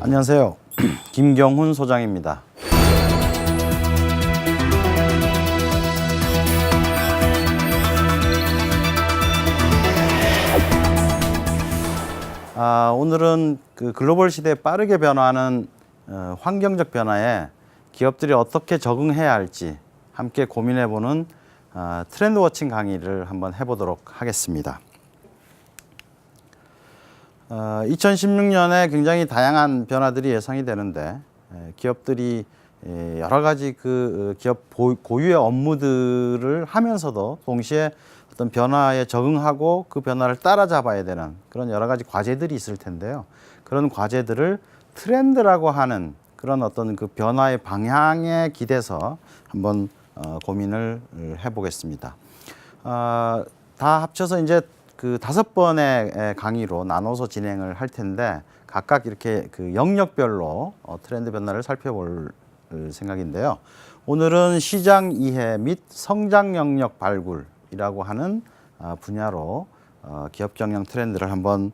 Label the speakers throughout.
Speaker 1: 안녕하세요. 김경훈 소장입니다. 오늘은 그 글로벌 시대에 빠르게 변화하는 환경적 변화에 기업들이 어떻게 적응해야 할지 함께 고민해보는 트렌드 워칭 강의를 한번 해보도록 하겠습니다. 2016년에 굉장히 다양한 변화들이 예상이 되는데 기업들이 여러 가지 그 기업 고유의 업무들을 하면서도 동시에 어떤 변화에 적응하고 그 변화를 따라잡아야 되는 그런 여러 가지 과제들이 있을 텐데요. 그런 과제들을 트렌드라고 하는 그런 어떤 그 변화의 방향에 기대서 한번 고민을 해보겠습니다. 다 합쳐서 이제 그 5번의 강의로 나눠서 진행을 할 텐데 각각 이렇게 그 영역별로 트렌드 변화를 살펴볼 생각인데요. 오늘은 시장 이해 및 성장 영역 발굴이라고 하는 분야로 기업 경영 트렌드를 한번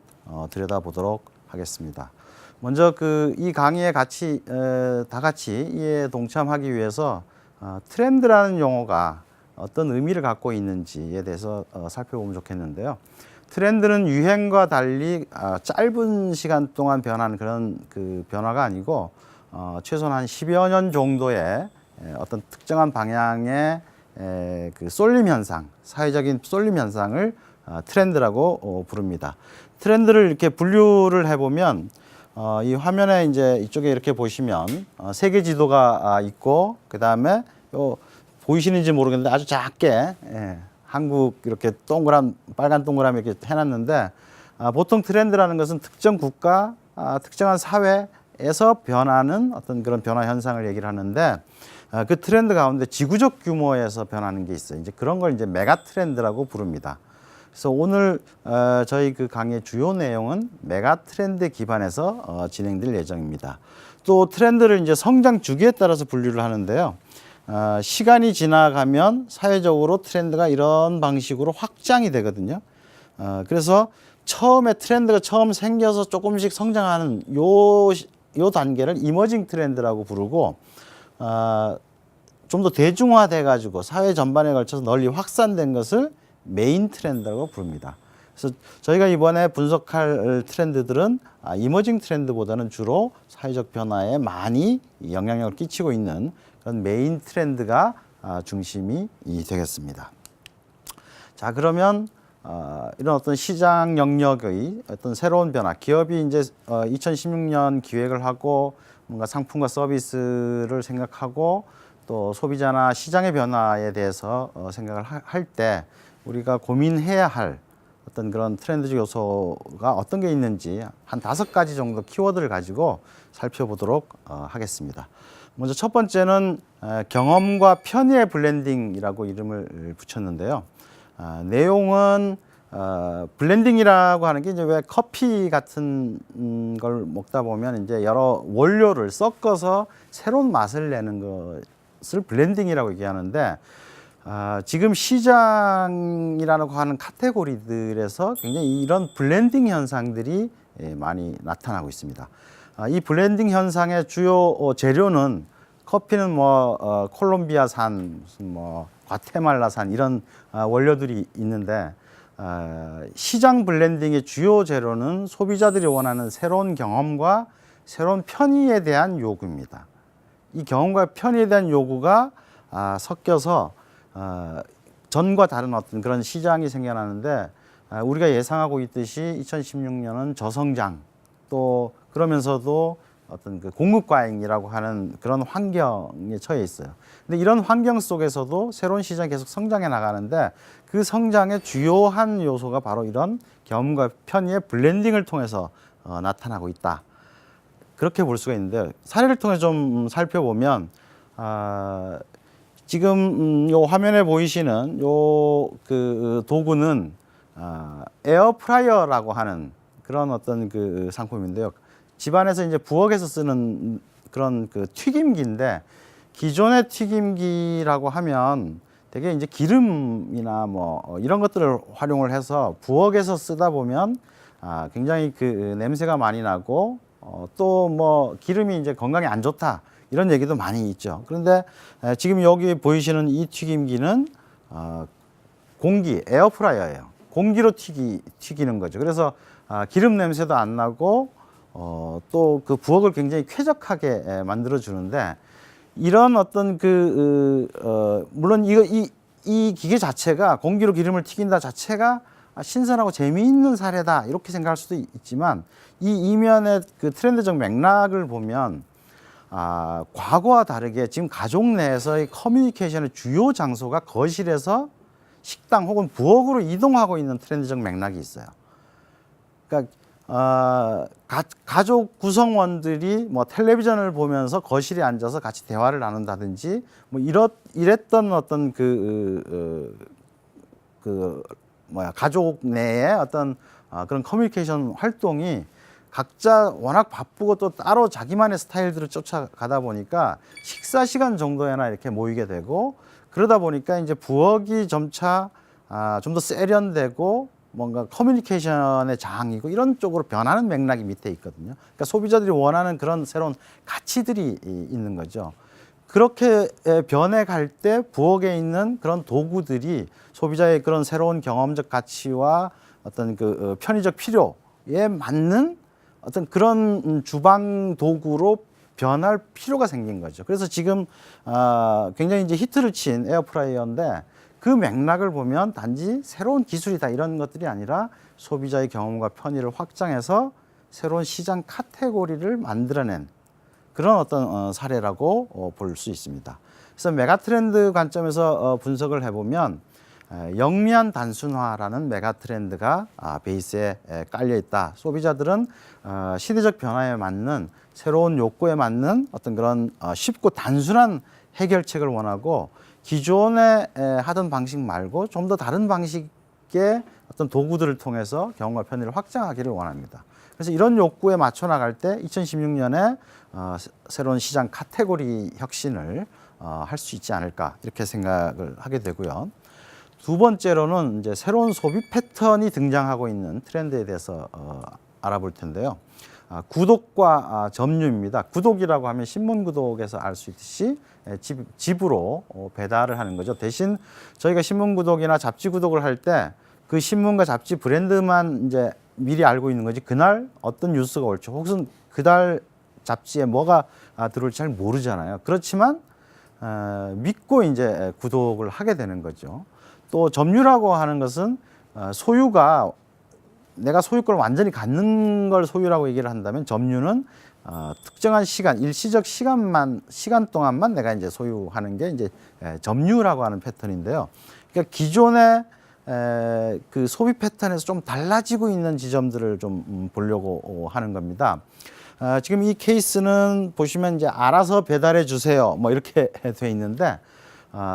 Speaker 1: 들여다보도록 하겠습니다. 먼저 이 강의에 다 같이 이에 동참하기 위해서 트렌드라는 용어가 어떤 의미를 갖고 있는지에 대해서 살펴보면 좋겠는데요. 트렌드는 유행과 달리 짧은 시간 동안 변하는 그런 그 변화가 아니고 최소한 한 10여 년 정도의 어떤 특정한 방향의 그 쏠림 현상, 사회적인 쏠림 현상을 트렌드라고 부릅니다. 트렌드를 이렇게 분류를 해보면 이 화면에 이제 이쪽에 이렇게 보시면 세계 지도가 있고 그 다음에 보이시는지 모르겠는데 아주 작게 한국 이렇게 빨간 동그라미 이렇게 해놨는데 보통 트렌드라는 것은 특정 국가, 특정한 사회에서 변하는 어떤 그런 변화 현상을 얘기를 하는데 그 트렌드 가운데 지구적 규모에서 변하는 게 있어요. 이제 그런 걸 이제 메가 트렌드라고 부릅니다. 그래서 오늘 저희 그 강의의 주요 내용은 메가 트렌드 기반에서 진행될 예정입니다. 또 트렌드를 이제 성장 주기에 따라서 분류를 하는데요. 시간이 지나가면 사회적으로 트렌드가 이런 방식으로 확장이 되거든요. 그래서 처음에 트렌드가 처음 생겨서 조금씩 성장하는 요 단계를 이머징 트렌드라고 부르고 좀 더 대중화돼 가지고 사회 전반에 걸쳐서 널리 확산된 것을 메인 트렌드라고 부릅니다. 그래서 저희가 이번에 분석할 트렌드들은 이머징 트렌드보다는 주로 사회적 변화에 많이 영향력을 끼치고 있는 그런 메인 트렌드가 중심이 되겠습니다. 자, 그러면 이런 어떤 시장 영역의 어떤 새로운 변화, 기업이 이제 2016년 기획을 하고 뭔가 상품과 서비스를 생각하고 또 소비자나 시장의 변화에 대해서 생각을 할 때 우리가 고민해야 할 어떤 그런 트렌드적 요소가 어떤 게 있는지 한 5가지 정도 키워드를 가지고 살펴보도록 하겠습니다. 먼저 첫 번째는 경험과 편의의 블렌딩이라고 이름을 붙였는데요. 내용은 블렌딩이라고 하는 게 이제 왜 커피 같은 걸 먹다 보면 이제 여러 원료를 섞어서 새로운 맛을 내는 것을 블렌딩이라고 얘기하는데 지금 시장이라고 하는 카테고리들에서 굉장히 이런 블렌딩 현상들이 많이 나타나고 있습니다. 이 블렌딩 현상의 주요 재료는 커피는 콜롬비아산, 무슨 과테말라산 이런 원료들이 있는데 시장 블렌딩의 주요 재료는 소비자들이 원하는 새로운 경험과 새로운 편의에 대한 요구입니다. 이 경험과 편의에 대한 요구가 섞여서 전과 다른 어떤 그런 시장이 생겨나는데 우리가 예상하고 있듯이 2016년은 저성장 또 그러면서도 어떤 그 공급 과잉이라고 하는 그런 환경에 처해 있어요. 근데 이런 환경 속에서도 새로운 시장이 계속 성장해 나가는데 그 성장의 주요한 요소가 바로 이런 경험과 편의의 블렌딩을 통해서 나타나고 있다. 그렇게 볼 수가 있는데 사례를 통해 좀 살펴보면 지금 요 화면에 보이시는 요 그 도구는 에어프라이어라고 하는 그런 어떤 그 상품인데요. 집안에서 이제 부엌에서 쓰는 그런 그 튀김기인데 기존의 튀김기라고 하면 되게 이제 기름이나 이런 것들을 활용을 해서 부엌에서 쓰다 보면 굉장히 그 냄새가 많이 나고 또 뭐 기름이 이제 건강에 안 좋다 이런 얘기도 많이 있죠. 그런데 지금 여기 보이시는 이 튀김기는 공기 에어프라이어예요. 공기로 튀기는 거죠. 그래서 기름 냄새도 안 나고 또 그 부엌을 굉장히 쾌적하게 만들어 주는데 이런 어떤 물론 이 기계 자체가 공기로 기름을 튀긴다 자체가 신선하고 재미있는 사례다 이렇게 생각할 수도 있지만 이 이면의 그 트렌드적 맥락을 보면 과거와 다르게 지금 가족 내에서의 커뮤니케이션의 주요 장소가 거실에서 식당 혹은 부엌으로 이동하고 있는 트렌드적 맥락이 있어요. 그러니까 가족 구성원들이 뭐 텔레비전을 보면서 거실에 앉아서 같이 대화를 나눈다든지 뭐 이랬던 어떤 가족 내의 어떤 그런 커뮤니케이션 활동이 각자 워낙 바쁘고 또 따로 자기만의 스타일들을 쫓아가다 보니까 식사 시간 정도에나 이렇게 모이게 되고 그러다 보니까 이제 부엌이 점차 좀 더 세련되고 뭔가 커뮤니케이션의 장이고 이런 쪽으로 변하는 맥락이 밑에 있거든요. 그러니까 소비자들이 원하는 그런 새로운 가치들이 있는 거죠. 그렇게 변해갈 때 부엌에 있는 그런 도구들이 소비자의 그런 새로운 경험적 가치와 어떤 그 편의적 필요에 맞는 어떤 그런 주방 도구로 변할 필요가 생긴 거죠. 그래서 지금 굉장히 이제 히트를 친 에어프라이어인데 그 맥락을 보면 단지 새로운 기술이다 이런 것들이 아니라 소비자의 경험과 편의를 확장해서 새로운 시장 카테고리를 만들어낸 그런 어떤 사례라고 볼 수 있습니다. 그래서 메가트렌드 관점에서 분석을 해보면 영리한 단순화라는 메가트렌드가 베이스에 깔려 있다. 소비자들은 시대적 변화에 맞는 새로운 욕구에 맞는 어떤 그런 쉽고 단순한 해결책을 원하고 기존에 하던 방식 말고 좀 더 다른 방식의 어떤 도구들을 통해서 경험과 편의를 확장하기를 원합니다. 그래서 이런 욕구에 맞춰 나갈 때 2016년에 새로운 시장 카테고리 혁신을 할 수 있지 않을까 이렇게 생각을 하게 되고요. 두 번째로는 이제 새로운 소비 패턴이 등장하고 있는 트렌드에 대해서 알아볼 텐데요. 구독과 점유입니다. 구독이라고 하면 신문 구독에서 알 수 있듯이 집으로 배달을 하는 거죠. 대신 저희가 신문 구독이나 잡지 구독을 할 때 그 신문과 잡지 브랜드만 이제 미리 알고 있는 거지 그날 어떤 뉴스가 올지 혹은 그달 잡지에 뭐가 들어올지 잘 모르잖아요. 그렇지만 믿고 이제 구독을 하게 되는 거죠. 또 점유라고 하는 것은 소유가 내가 소유권을 완전히 갖는 걸 소유라고 얘기를 한다면 점유는 특정한 시간, 일시적 시간 동안만 내가 이제 소유하는 게 이제 점유라고 하는 패턴인데요. 그러니까 기존의 그 소비 패턴에서 좀 달라지고 있는 지점들을 좀 보려고 하는 겁니다. 지금 이 케이스는 보시면 이제 알아서 배달해 주세요. 뭐 이렇게 돼 있는데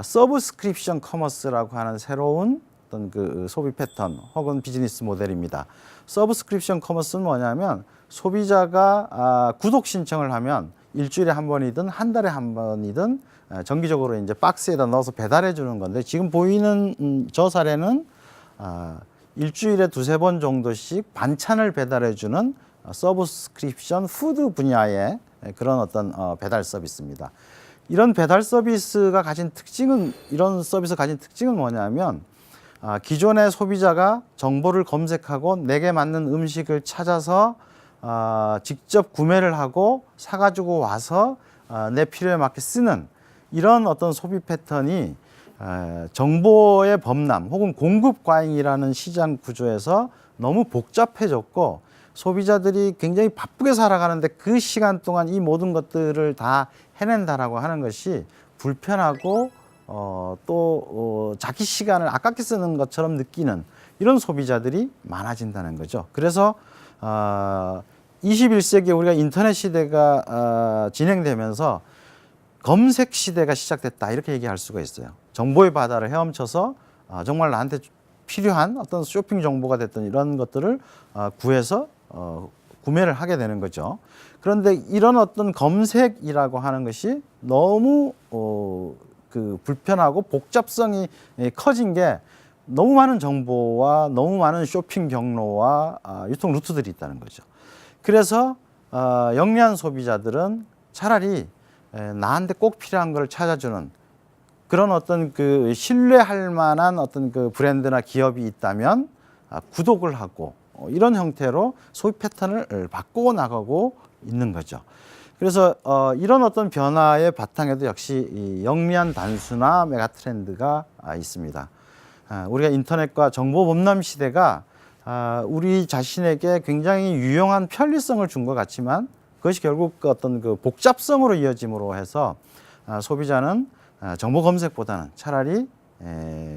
Speaker 1: 서브스크립션 커머스라고 하는 새로운 어떤 그 소비 패턴 혹은 비즈니스 모델입니다. 서브스크립션 커머스는 뭐냐면 소비자가 구독 신청을 하면 일주일에 한 번이든 한 달에 한 번이든 정기적으로 이제 박스에다 넣어서 배달해 주는 건데 지금 보이는 저 사례는 일주일에 두세 번 정도씩 반찬을 배달해 주는 서브스크립션 푸드 분야의 그런 어떤 배달 서비스입니다. 이런 배달 서비스가 가진 특징은 뭐냐면 기존의 소비자가 정보를 검색하고 내게 맞는 음식을 찾아서 직접 구매를 하고 사가지고 와서 내 필요에 맞게 쓰는 이런 어떤 소비 패턴이 정보의 범람 혹은 공급 과잉이라는 시장 구조에서 너무 복잡해졌고 소비자들이 굉장히 바쁘게 살아가는데 그 시간 동안 이 모든 것들을 다 해낸다라고 하는 것이 불편하고 또 자기 시간을 아깝게 쓰는 것처럼 느끼는 이런 소비자들이 많아진다는 거죠. 그래서 21세기에 우리가 인터넷 시대가 진행되면서 검색 시대가 시작됐다 이렇게 얘기할 수가 있어요. 정보의 바다를 헤엄쳐서 정말 나한테 필요한 어떤 쇼핑 정보가 됐던 이런 것들을 구해서 구매를 하게 되는 거죠. 그런데 이런 어떤 검색이라고 하는 것이 너무 그 불편하고 복잡성이 커진 게 너무 많은 정보와 너무 많은 쇼핑 경로와 유통 루트들이 있다는 거죠. 그래서 영리한 소비자들은 차라리 나한테 꼭 필요한 걸 찾아주는 그런 어떤 그 신뢰할 만한 어떤 그 브랜드나 기업이 있다면 구독을 하고 이런 형태로 소비 패턴을 바꾸어 나가고 있는 거죠. 그래서 이런 어떤 변화의 바탕에도 역시 이 영리한 단순화 메가 트렌드가 있습니다. 우리가 인터넷과 정보 범람 시대가 우리 자신에게 굉장히 유용한 편리성을 준 것 같지만 그것이 결국 어떤 그 복잡성으로 이어짐으로 해서 소비자는 정보 검색보다는 차라리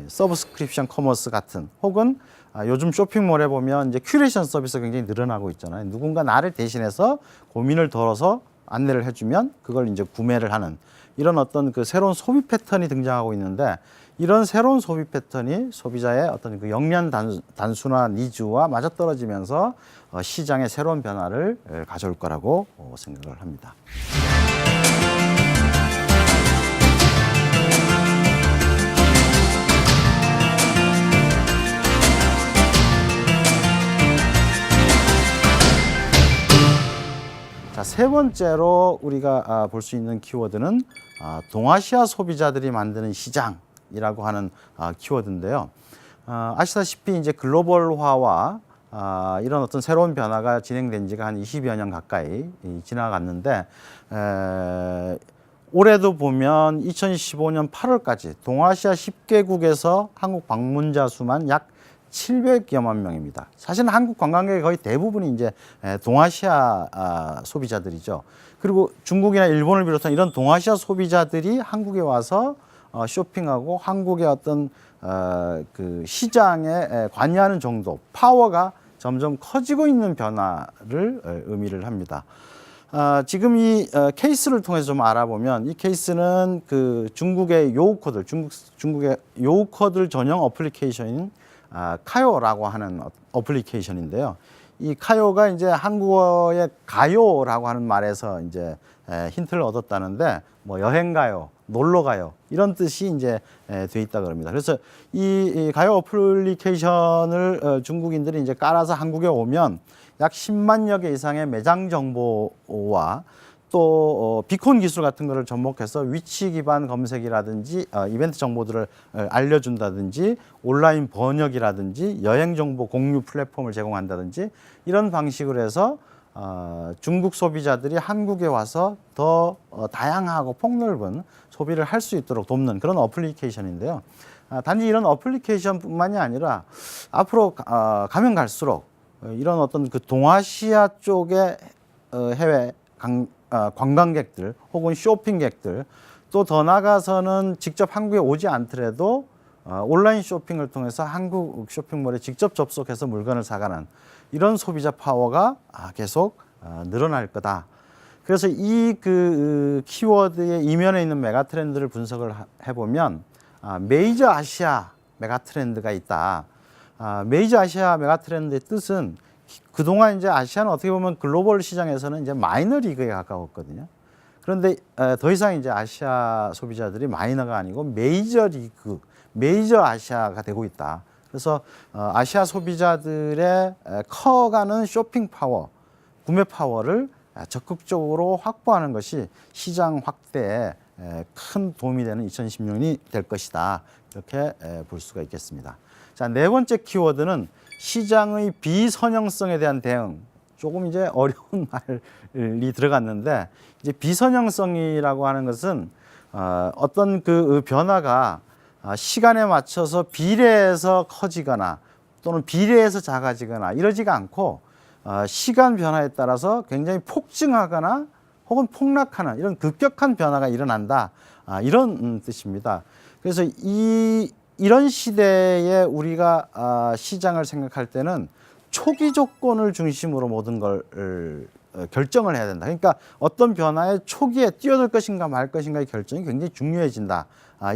Speaker 1: 서브스크립션 커머스 같은 혹은 요즘 쇼핑몰에 보면 이제 큐레이션 서비스가 굉장히 늘어나고 있잖아요. 누군가 나를 대신해서 고민을 덜어서 안내를 해주면 그걸 이제 구매를 하는 이런 어떤 그 새로운 소비 패턴이 등장하고 있는데 이런 새로운 소비 패턴이 소비자의 어떤 그 영리한 단순화 니즈와 맞아떨어지면서 시장의 새로운 변화를 가져올 거라고 생각을 합니다. 자, 세 번째로 우리가 볼 수 있는 키워드는 동아시아 소비자들이 만드는 시장이라고 하는 키워드인데요. 아시다시피 이제 글로벌화와 이런 어떤 새로운 변화가 진행된 지가 한 20여 년 가까이 지나갔는데 올해도 보면 2015년 8월까지 동아시아 10개국에서 한국 방문자 수만 약 700여만 명입니다. 사실은 한국 관광객의 거의 대부분이 이제 동아시아 소비자들이죠. 그리고 중국이나 일본을 비롯한 이런 동아시아 소비자들이 한국에 와서 쇼핑하고 한국의 어떤 그 시장에 관여하는 정도, 파워가 점점 커지고 있는 변화를 의미를 합니다. 지금 이 케이스를 통해서 좀 알아보면 이 케이스는 그 중국의 요우코들, 중국의 요우코들 전용 어플리케이션인 카요라고 하는 어플리케이션인데요. 이 카요가 이제 한국어의 가요라고 하는 말에서 이제 힌트를 얻었다는데 뭐 여행 가요, 놀러 가요 이런 뜻이 이제 돼 있다 그럽니다. 그래서 이 가요 어플리케이션을 중국인들이 이제 깔아서 한국에 오면 약 10만여 개 이상의 매장 정보와 또 비콘 기술 같은 거를 접목해서 위치 기반 검색이라든지 이벤트 정보들을 알려준다든지 온라인 번역이라든지 여행 정보 공유 플랫폼을 제공한다든지 이런 방식으로 해서 중국 소비자들이 한국에 와서 더 다양하고 폭넓은 소비를 할 수 있도록 돕는 그런 어플리케이션인데요. 단지 이런 어플리케이션뿐만이 아니라 앞으로 가면 갈수록 이런 어떤 그 동아시아 쪽의 해외 관광객들 혹은 쇼핑객들 또 더 나아가서는 직접 한국에 오지 않더라도 온라인 쇼핑을 통해서 한국 쇼핑몰에 직접 접속해서 물건을 사가는 이런 소비자 파워가 계속 늘어날 거다. 그래서 이 그 키워드의 이면에 있는 메가 트렌드를 분석을 해보면 메이저 아시아 메가 트렌드가 있다. 메이저 아시아 메가 트렌드의 뜻은 그동안 이제 아시아는 어떻게 보면 글로벌 시장에서는 이제 마이너 리그에 가까웠거든요. 그런데 더 이상 이제 아시아 소비자들이 마이너가 아니고 메이저 리그, 메이저 아시아가 되고 있다. 그래서 아시아 소비자들의 커가는 쇼핑 파워, 구매 파워를 적극적으로 확보하는 것이 시장 확대에 큰 도움이 되는 2016년이 될 것이다. 이렇게 볼 수가 있겠습니다. 자, 네 번째 키워드는 시장의 비선형성에 대한 대응. 조금 이제 어려운 말이 들어갔는데 이제 비선형성이라고 하는 것은 어떤 그 변화가 시간에 맞춰서 비례해서 커지거나 또는 비례해서 작아지거나 이러지가 않고 시간 변화에 따라서 굉장히 폭증하거나 혹은 폭락하는 이런 급격한 변화가 일어난다. 이런 뜻입니다. 그래서 이런 시대에 우리가 시장을 생각할 때는 초기 조건을 중심으로 모든 걸 결정을 해야 된다. 그러니까 어떤 변화에 초기에 뛰어들 것인가 말 것인가의 결정이 굉장히 중요해진다.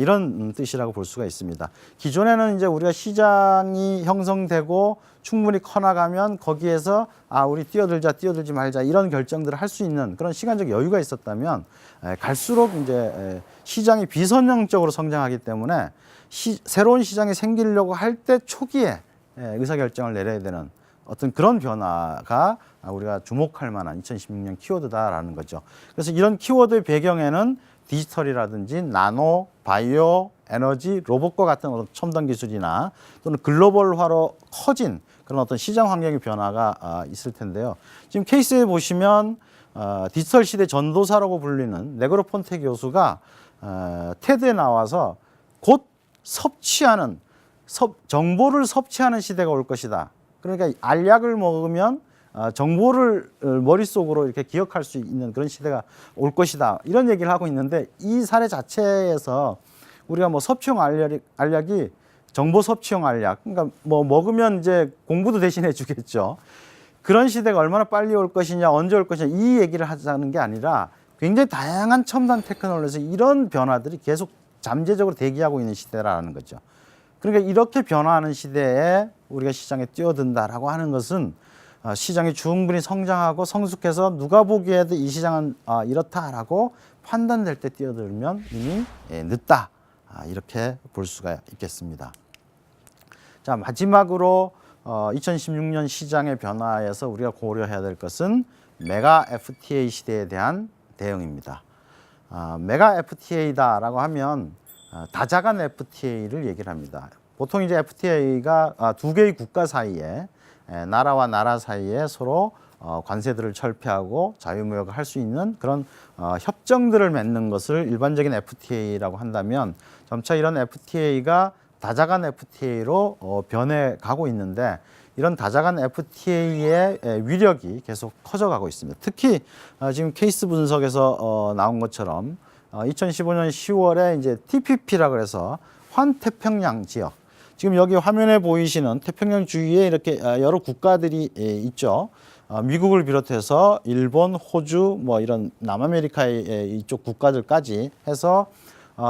Speaker 1: 이런 뜻이라고 볼 수가 있습니다. 기존에는 이제 우리가 시장이 형성되고 충분히 커나가면 거기에서 우리 뛰어들지 말자 이런 결정들을 할 수 있는 그런 시간적 여유가 있었다면 갈수록 이제 시장이 비선형적으로 성장하기 때문에 새로운 시장이 생기려고 할 때 초기에 의사결정을 내려야 되는 어떤 그런 변화가 우리가 주목할 만한 2016년 키워드다라는 거죠. 그래서 이런 키워드의 배경에는 디지털이라든지 나노, 바이오, 에너지, 로봇과 같은 어떤 첨단 기술이나 또는 글로벌화로 커진 그런 어떤 시장 환경의 변화가 있을 텐데요. 지금 케이스에 보시면 디지털 시대 전도사라고 불리는 네그로폰테 교수가 테드에 나와서 곧 정보를 섭취하는 시대가 올 것이다. 그러니까 알약을 먹으면 정보를 머릿속으로 이렇게 기억할 수 있는 그런 시대가 올 것이다. 이런 얘기를 하고 있는데 이 사례 자체에서 우리가 뭐 섭취용 알약이 정보 섭취용 알약, 그러니까 뭐 먹으면 이제 공부도 대신해 주겠죠. 그런 시대가 얼마나 빨리 올 것이냐, 언제 올 것이냐 이 얘기를 하자는 게 아니라 굉장히 다양한 첨단 테크놀로지 이런 변화들이 계속 잠재적으로 대기하고 있는 시대라는 거죠. 그러니까 이렇게 변화하는 시대에 우리가 시장에 뛰어든다라고 하는 것은 시장이 충분히 성장하고 성숙해서 누가 보기에도 이 시장은 이렇다라고 판단될 때 뛰어들면 이미 늦다. 이렇게 볼 수가 있겠습니다. 자, 마지막으로 2016년 시장의 변화에서 우리가 고려해야 될 것은 메가 FTA 시대에 대한 대응입니다. 메가 FTA다라고 하면 다자간 FTA를 얘기를 합니다. 보통 이제 FTA가 두 개의 국가 사이에 나라와 나라 사이에 서로 관세들을 철폐하고 자유무역을 할 수 있는 그런 협정들을 맺는 것을 일반적인 FTA라고 한다면 점차 이런 FTA가 다자간 FTA로 변해가고 있는데 이런 다자간 FTA의 위력이 계속 커져가고 있습니다. 특히 지금 케이스 분석에서 나온 것처럼 2015년 10월에 이제 TPP라고 해서 환태평양 지역, 지금 여기 화면에 보이시는 태평양 주위에 이렇게 여러 국가들이 있죠. 미국을 비롯해서 일본, 호주, 뭐 이런 남아메리카의 이쪽 국가들까지 해서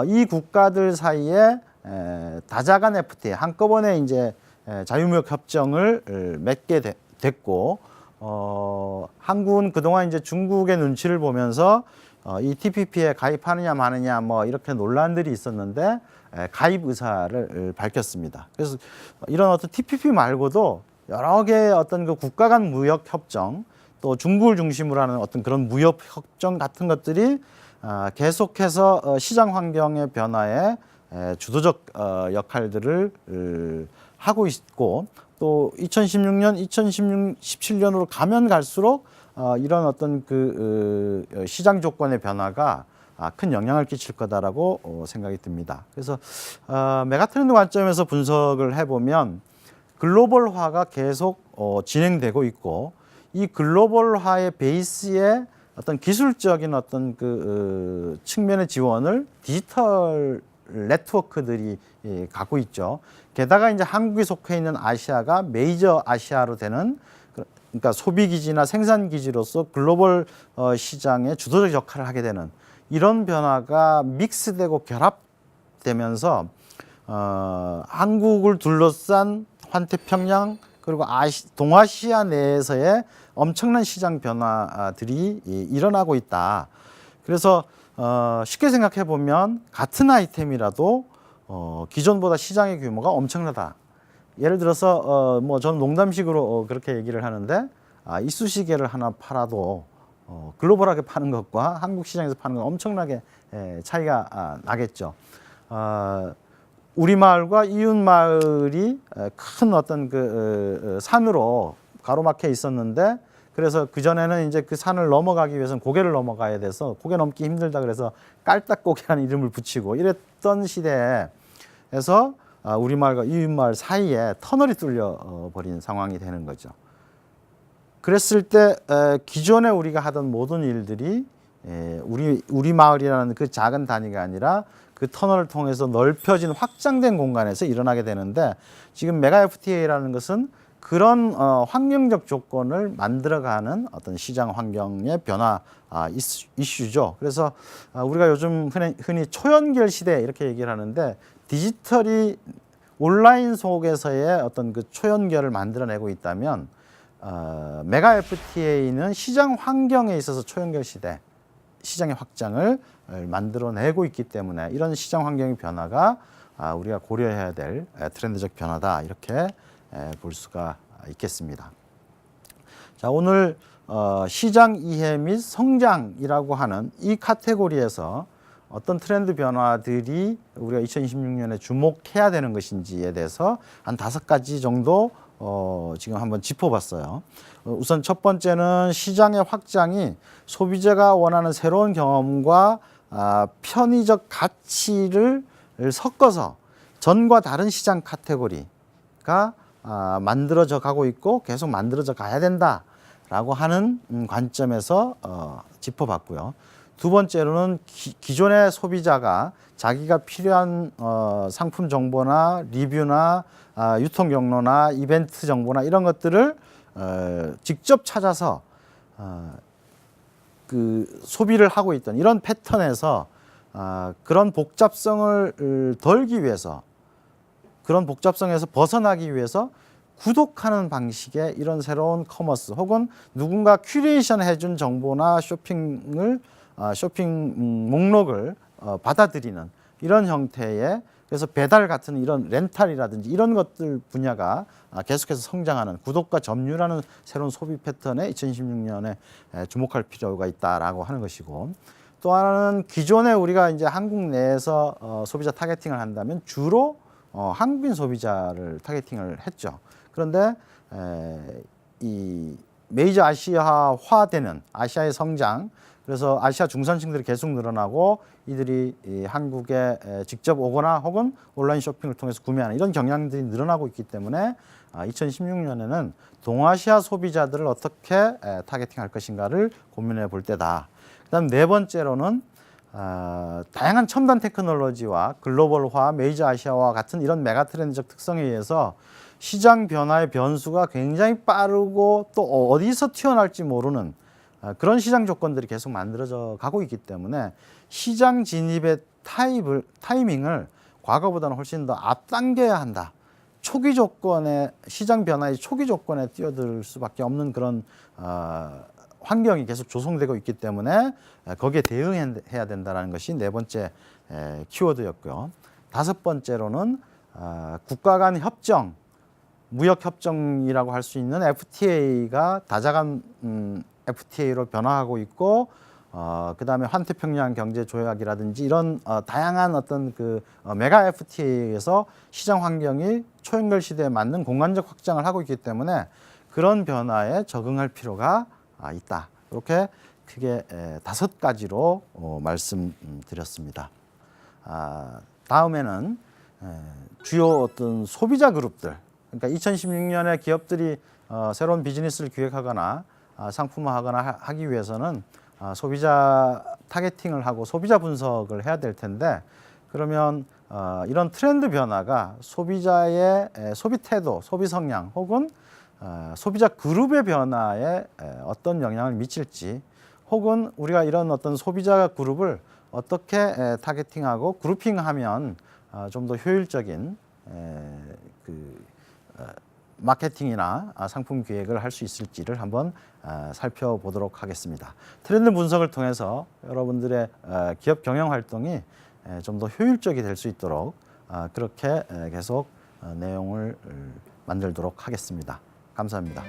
Speaker 1: 이 국가들 사이에 다자간 FTA 한꺼번에 이제 자유무역 협정을 맺게 됐고, 한국은 그동안 이제 중국의 눈치를 보면서 이 TPP에 가입하느냐 마느냐 뭐 이렇게 논란들이 있었는데 가입 의사를 밝혔습니다. 그래서 이런 어떤 TPP 말고도 여러 개의 어떤 그 국가 간 무역 협정, 또 중국을 중심으로 하는 어떤 그런 무역 협정 같은 것들이 계속해서 시장 환경의 변화에 주도적 역할들을 하고 있고, 또 2016년, 2017년으로 가면 갈수록 이런 어떤 그 시장 조건의 변화가 큰 영향을 끼칠 거다라고 생각이 듭니다. 그래서 메가트렌드 관점에서 분석을 해보면 글로벌화가 계속 진행되고 있고, 이 글로벌화의 베이스에 어떤 기술적인 어떤 그 측면의 지원을 디지털 네트워크들이 갖고 있죠. 게다가 이제 한국이 속해 있는 아시아가 메이저 아시아로 되는, 그러니까 소비 기지나 생산 기지로서 글로벌 시장의 주도적 역할을 하게 되는 이런 변화가 믹스되고 결합되면서 한국을 둘러싼 환태평양 그리고 동아시아 내에서의 엄청난 시장 변화들이 일어나고 있다. 그래서 쉽게 생각해 보면 같은 아이템이라도 기존보다 시장의 규모가 엄청나다. 예를 들어서 뭐 저는 농담식으로 그렇게 얘기를 하는데 이쑤시개를 하나 팔아도 글로벌하게 파는 것과 한국 시장에서 파는 건 엄청나게 차이가 나겠죠. 우리 마을과 이웃 마을이 큰 어떤 그 산으로 가로막혀 있었는데, 그래서 그 전에는 이제 그 산을 넘어가기 위해서는 고개를 넘어가야 돼서 고개 넘기 힘들다 그래서 깔딱고개라는 이름을 붙이고 이랬던 시대에서 우리 마을과 이웃 마을 사이에 터널이 뚫려 버린 상황이 되는 거죠. 그랬을 때 기존에 우리가 하던 모든 일들이 우리 마을이라는 그 작은 단위가 아니라 그 터널을 통해서 넓혀진 확장된 공간에서 일어나게 되는데, 지금 메가 FTA라는 것은 그런 환경적 조건을 만들어가는 어떤 시장 환경의 변화 이슈죠. 그래서 우리가 요즘 흔히 초연결 시대 이렇게 얘기를 하는데, 디지털이 온라인 속에서의 어떤 그 초연결을 만들어내고 있다면 메가 FTA는 시장 환경에 있어서 초연결 시대, 시장의 확장을 만들어내고 있기 때문에 이런 시장 환경의 변화가 우리가 고려해야 될 트렌드적 변화다, 이렇게 볼 수가 있겠습니다. 자, 오늘 시장 이해 및 성장이라고 하는 이 카테고리에서 어떤 트렌드 변화들이 우리가 2026년에 주목해야 되는 것인지에 대해서 한 5가지 정도 지금 한번 짚어봤어요. 우선 첫 번째는 시장의 확장이 소비자가 원하는 새로운 경험과 편의적 가치를 섞어서 전과 다른 시장 카테고리가 만들어져 가고 있고 계속 만들어져 가야 된다라고 하는 관점에서 짚어봤고요. 두 번째로는 기존의 소비자가 자기가 필요한 상품 정보나 리뷰나 유통 경로나 이벤트 정보나 이런 것들을 직접 찾아서 그 소비를 하고 있던 이런 패턴에서 그런 복잡성을 덜기 위해서, 그런 복잡성에서 벗어나기 위해서 구독하는 방식의 이런 새로운 커머스 혹은 누군가 큐레이션 해준 정보나 쇼핑 목록을 받아들이는 이런 형태의, 그래서 배달 같은 이런 렌탈이라든지 이런 것들 분야가 계속해서 성장하는 구독과 점유라는 새로운 소비 패턴에 2016년에 주목할 필요가 있다라고 하는 것이고, 또 하나는 기존에 우리가 이제 한국 내에서 소비자 타겟팅을 한다면 주로 한국인 소비자를 타겟팅을 했죠. 그런데 이 메이저 아시아화되는 아시아의 성장, 그래서 아시아 중산층들이 계속 늘어나고 이들이 이 한국에 직접 오거나 혹은 온라인 쇼핑을 통해서 구매하는 이런 경향들이 늘어나고 있기 때문에 2016년에는 동아시아 소비자들을 어떻게 타겟팅할 것인가를 고민해 볼 때다. 그다음 네 번째로는 다양한 첨단 테크놀로지와 글로벌화, 메이저 아시아화 같은 이런 메가 트렌드적 특성에 의해서 시장 변화의 변수가 굉장히 빠르고 또 어디서 튀어나올지 모르는 그런 시장 조건들이 계속 만들어져 가고 있기 때문에 시장 진입의 타이밍을 과거보다는 훨씬 더 앞당겨야 한다. 초기 조건에, 시장 변화의 초기 조건에 뛰어들 수밖에 없는 그런 환경이 계속 조성되고 있기 때문에 거기에 대응해야 된다는 것이 네 번째 키워드였고요. 다섯 번째로는 국가 간 협정, 무역 협정이라고 할 수 있는 FTA가 다자간 FTA로 변화하고 있고, 그다음에 환태평양 경제 조약이라든지 이런 다양한 어떤 그 메가 FTA에서 시장 환경이 초연결 시대에 맞는 공간적 확장을 하고 있기 때문에 그런 변화에 적응할 필요가 있다. 이렇게 크게 5가지로 말씀드렸습니다. 다음에는 주요 어떤 소비자 그룹들, 그러니까 2016년에 기업들이 새로운 비즈니스를 기획하거나 상품화하거나 하기 위해서는 소비자 타겟팅을 하고 소비자 분석을 해야 될 텐데, 그러면 이런 트렌드 변화가 소비자의 소비 태도, 소비 성향 혹은 소비자 그룹의 변화에 어떤 영향을 미칠지, 혹은 우리가 이런 어떤 소비자 그룹을 어떻게 타겟팅하고 그룹핑하면 좀 더 효율적인 마케팅이나 상품 기획을 할 수 있을지를 한번 살펴보도록 하겠습니다. 트렌드 분석을 통해서 여러분들의 기업 경영 활동이 좀 더 효율적이 될 수 있도록 그렇게 계속 내용을 만들도록 하겠습니다. 감사합니다.